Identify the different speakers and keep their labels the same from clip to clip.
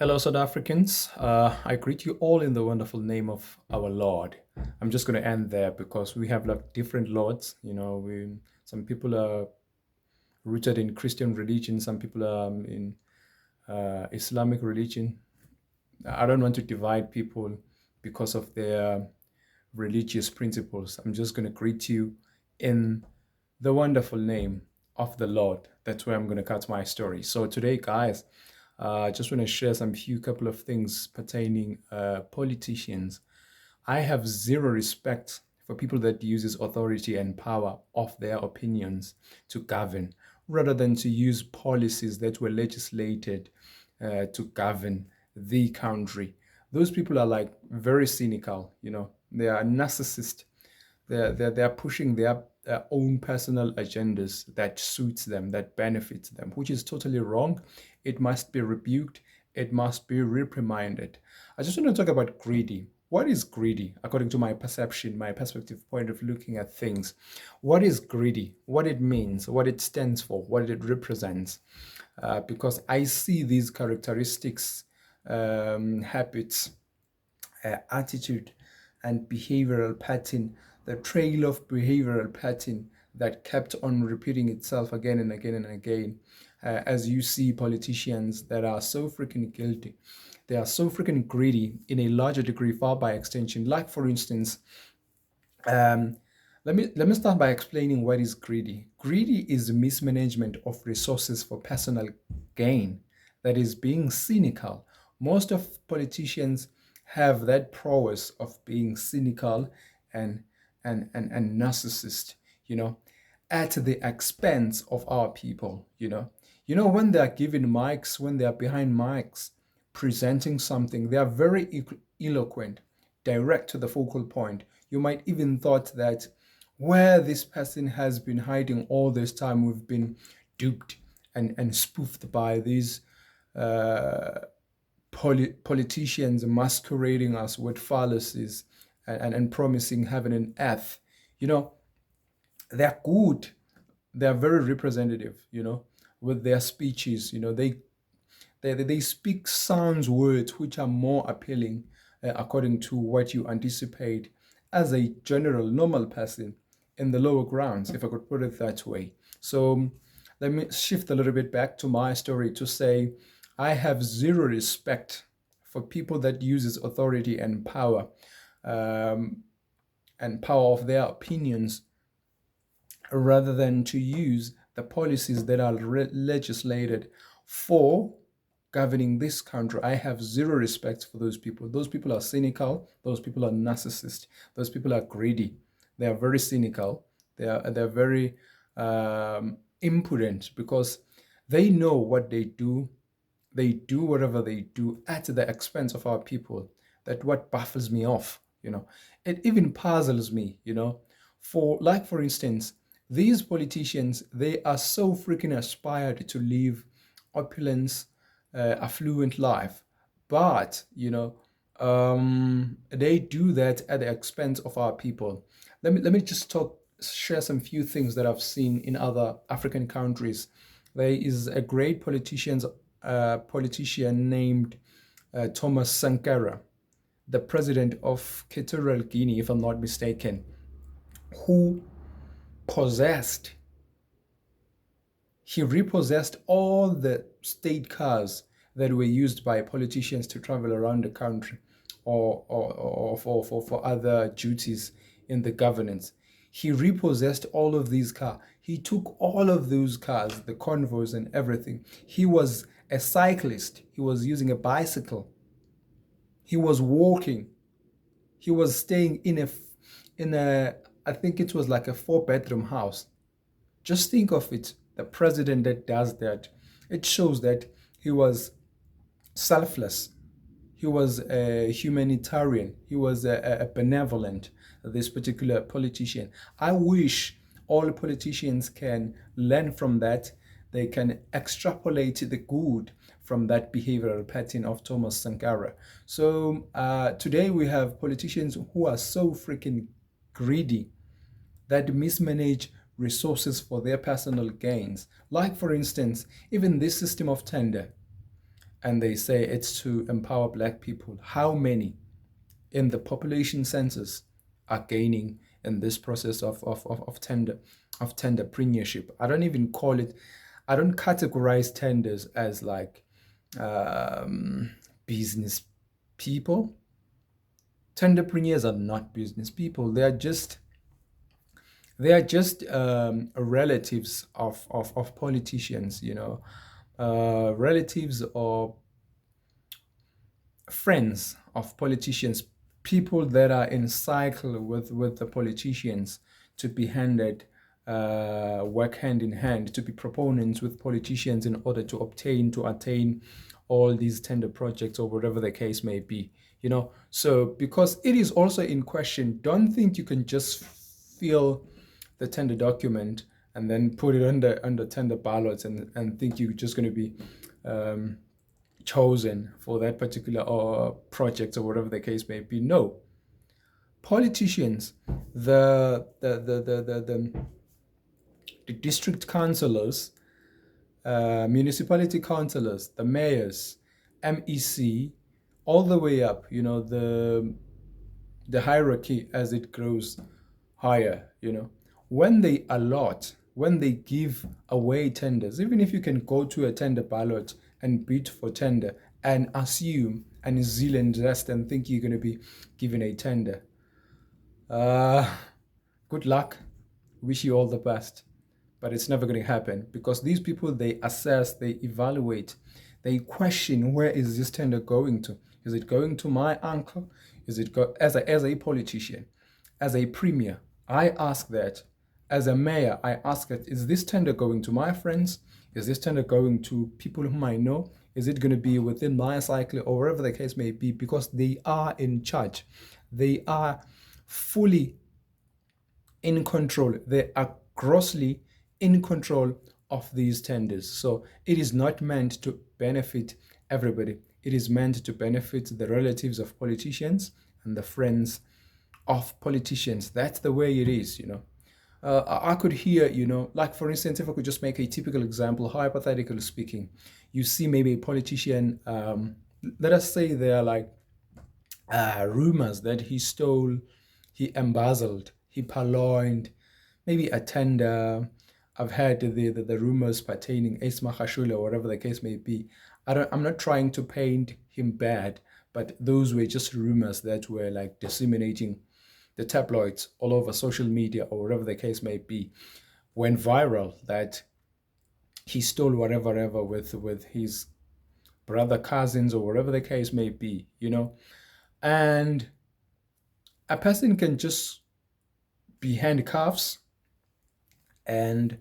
Speaker 1: Hello, South Africans. I greet you all in the wonderful name of our Lord. I'm just going to end there because we have like different lords. Some people are rooted in Christian religion, some people are in Islamic religion. I don't want to divide people because of their religious principles. I'm just going to greet you in the wonderful name of the Lord. That's where I'm going to cut my story. So today, guys, I just want to share some few couple of things pertaining politicians. I have zero respect for people that uses authority and power of their opinions to govern, rather than to use policies that were legislated to govern the country. Those people are like very cynical, they are narcissist. They're pushing their own personal agendas that suits them, that benefits them, which is totally wrong. It must be rebuked. It must be reprimanded. I just want to talk about greedy. What is greedy, according to my perception, my perspective point of looking at things? What is greedy? What it means, what it stands for, what it represents? Because I see these characteristics, habits, attitude, and behavioral pattern, the trail of behavioral pattern that kept on repeating itself again and again and again. As you see politicians that are so freaking guilty, they are so freaking greedy in a larger degree, far by extension. Like for instance, um, let me start by explaining what is greedy. Greedy is mismanagement of resources for personal gain. That is being cynical. Most of politicians have that prowess of being cynical and and narcissist, you know, at the expense of our people, when they are given mics, when they are behind mics, presenting something, they are very eloquent, direct to the focal point. You might even thought that where this person has been hiding all this time, we've been duped and spoofed by these uh, politicians masquerading us with fallacies and promising heaven and earth. You know, they're good. They're very representative, with their speeches. They speak sounds words which are more appealing according to what you anticipate as a general normal person in the lower grounds, if I could put it that way. So let me shift a little bit back to my story to say I have zero respect for people that uses authority um, and power of their opinions rather than to use the policies that are legislated for governing this country. I have zero respect for those people. Those people are cynical. Those people are narcissist. Those people are greedy. They are very cynical. They're very impudent because they know what they do. They do whatever they do at the expense of our people. That what baffles me off. It even puzzles me. For instance, these politicians, they are so freaking aspired to live opulence, affluent life, but they do that at the expense of our people. Let me just share some few things that I've seen in other African countries. There is a great politician named Thomas Sankara, the president of Equatorial Guinea, if I'm not mistaken, who possessed, he repossessed all the state cars that were used by politicians to travel around the country or for other duties in the governance. He repossessed all of these cars. He took all of those cars, the convoys and everything. He was a cyclist. He was using a bicycle. He was walking. He was staying in a I think it was like a four-bedroom house. Just think of it. The president that does that, it shows that he was selfless. He was a humanitarian. He was a benevolent, this particular politician. I wish all politicians can learn from that. They can extrapolate the good from that behavioral pattern of Thomas Sankara. So today we have politicians who are so freaking greedy that mismanage resources for their personal gains. Like, for instance, even this system of tender. and they say it's to empower black people, how many in the population census are gaining in this process of tenderpreneurship? I don't even call it, I don't categorize tenders as like business people. Tenderpreneurs are not business people. They are just relatives of politicians, relatives or friends of politicians, people that are in cycle with the politicians to be handed work hand in hand, to be proponents with politicians in order to attain all these tender projects or whatever the case may be. So because it is also in question, don't think you can just fill the tender document and then put it under tender ballots and think you're just going to be chosen for that particular project or whatever the case may be. No, politicians, the district councillors, municipality councillors, the mayors, MEC, all the way up, the hierarchy as it grows higher, when they give away tenders, even if you can go to a tender ballot and bid for tender and assume and zeal and zest and think you're going to be given a tender, good luck. Wish you all the best. But it's never going to happen because these people, they assess, they evaluate, they question, where is this tender going to? Is it going to my uncle? Is it as a politician, as a premier? I ask that. As a mayor, I ask that, is this tender going to my friends? Is this tender going to people whom I know? Is it going to be within my cycle or wherever the case may be? Because they are in charge. They are fully in control. They are grossly in control of these tenders. So it is not meant to benefit everybody. It is meant to benefit the relatives of politicians and the friends of politicians. That's the way it is. I could hear, like for instance, if I could just make a typical example, hypothetically speaking, you see maybe a politician, let us say there are like rumors that he stole, he embezzled, he purloined, maybe a tender. I've heard the rumors pertaining Ace Mahashula or whatever the case may be. I'm not trying to paint him bad, but those were just rumors that were like disseminating the tabloids all over social media or whatever the case may be. Went viral that he stole whatever with his brother, cousins, or whatever the case may be, and a person can just be handcuffs and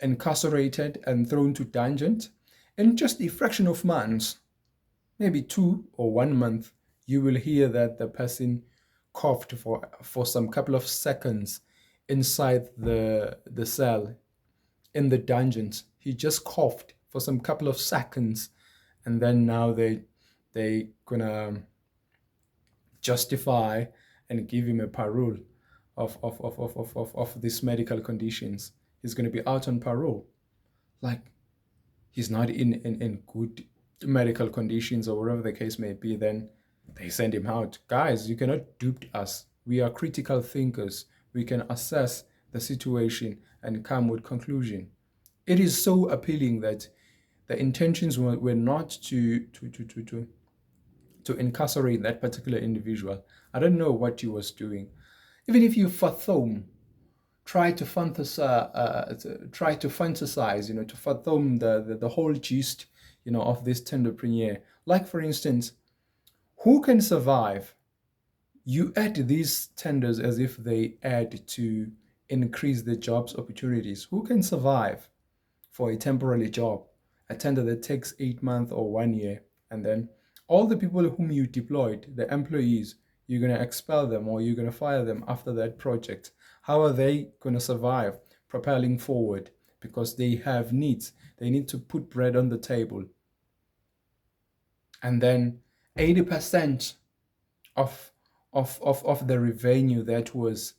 Speaker 1: incarcerated and thrown to dungeons in just a fraction of months, maybe 2 or 1 month. You will hear that the person coughed for some couple of seconds inside the cell in the dungeons. He just coughed for some couple of seconds, and then now they gonna justify and give him a parole of these medical conditions. He's going to be out on parole. Like, he's not in good medical conditions or whatever the case may be, then they send him out. Guys, you cannot dupe us. We are critical thinkers. We can assess the situation and come with conclusion. It is so appealing that the intentions were not to incarcerate that particular individual. I don't know what he was doing. Even if you fathom, try to fantasize, to fathom the whole gist, of this tenderpreneur. Like for instance, who can survive? You add these tenders as if they add to increase the jobs opportunities. Who can survive for a temporary job, a tender that takes 8 months or 1 year, and then all the people whom you deployed, the employees, you're going to expel them or you're going to fire them after that project. How are they going to survive propelling forward? Because they have needs. They need to put bread on the table. And then 80% of the revenue that was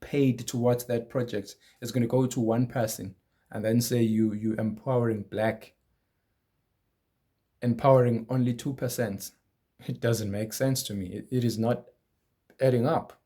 Speaker 1: paid towards that project is going to go to one person, and then say you empowering black empowering only 2%. It doesn't make sense to me. It is not adding up.